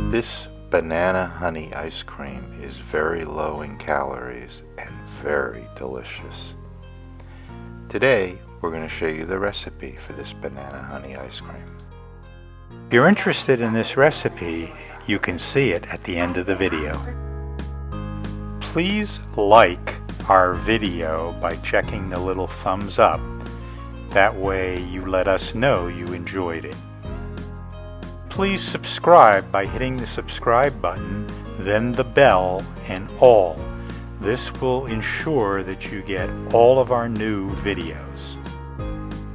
This banana honey ice cream is very low in calories and very delicious. Today we're going to show you the recipe for this banana honey ice cream. If you're interested in this recipe, you can see it at the end of the video. Please like our video by checking the little thumbs up. That way you let us know you enjoyed it. Please subscribe by hitting the subscribe button, then the bell and all. This will ensure that you get all of our new videos.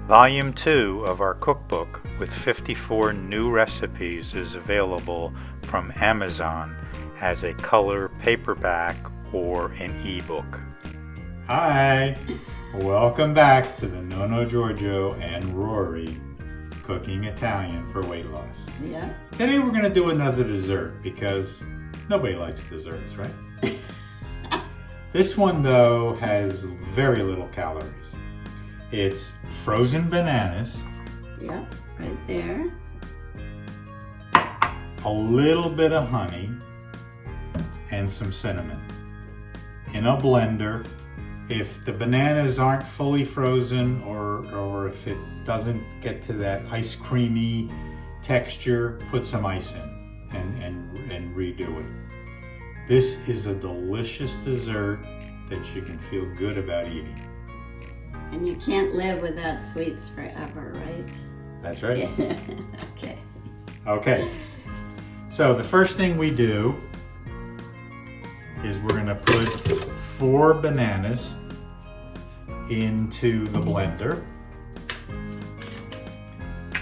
Volume 2 of our cookbook with 54 new recipes is available from Amazon as a color paperback or an ebook. Hi! Welcome back to the Nonno Giorgio and Rory Cooking Italian for Weight Loss. Yeah. Today we're going to do another dessert because nobody likes desserts, right? This one though has very little calories. It's frozen bananas. Yeah, right there. A little bit of honey and some cinnamon in a blender. If the bananas aren't fully frozen or if it doesn't get to that ice creamy texture, put some ice in and redo it. This is a delicious dessert that you can feel good about eating. And you can't live without sweets forever, right? That's right. Okay. Okay. So the first thing we do is we're going to put 4 bananas into the blender,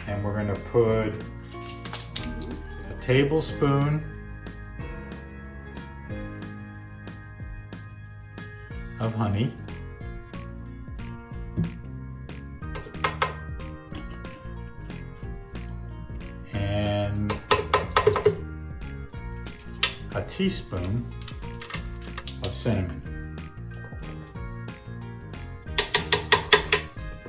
and we're going to put a tablespoon of honey, and a teaspoon of cinnamon.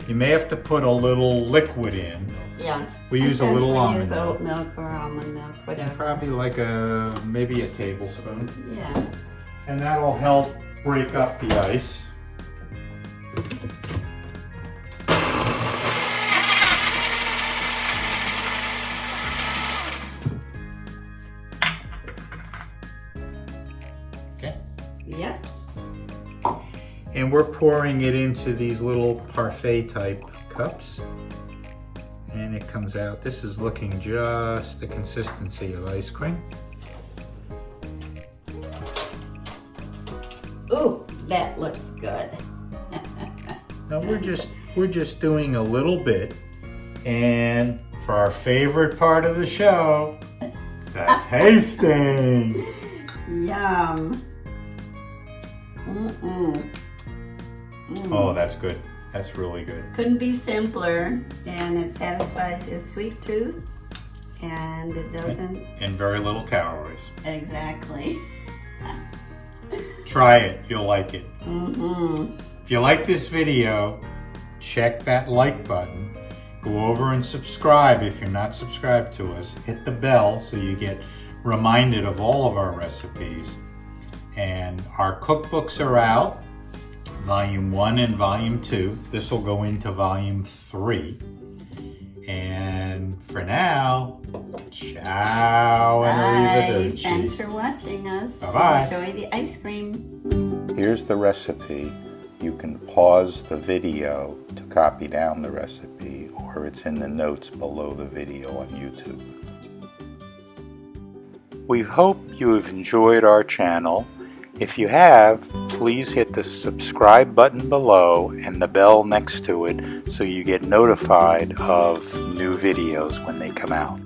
You may have to put a little liquid in. Yeah. We use a little almond milk. milk. Oat milk or almond milk, whatever. Probably like maybe a tablespoon. Yeah. And that'll help break up the ice. Okay. Yep. And we're pouring it into these little parfait type cups. And it comes out. This is looking just the consistency of ice cream. Ooh, that looks good. Now we're just doing a little bit. And for our favorite part of the show, the tasting. Yum. Oh, that's good. That's really good. Couldn't be simpler, and it satisfies your sweet tooth, and it doesn't... And very little calories. Exactly. Try it. You'll like it. Mm-hmm. If you like this video, check that like button. Go over and subscribe if you're not subscribed to us. Hit the bell so you get reminded of all of our recipes. And our cookbooks are out. Volume 1 and Volume 2. This will go into Volume 3. And for now, ciao and arrivederci. Thanks for watching us. Bye-bye. Enjoy the ice cream. Here's the recipe. You can pause the video to copy down the recipe, or it's in the notes below the video on YouTube. We hope you have enjoyed our channel. If you have, please hit the subscribe button below and the bell next to it so you get notified of new videos when they come out.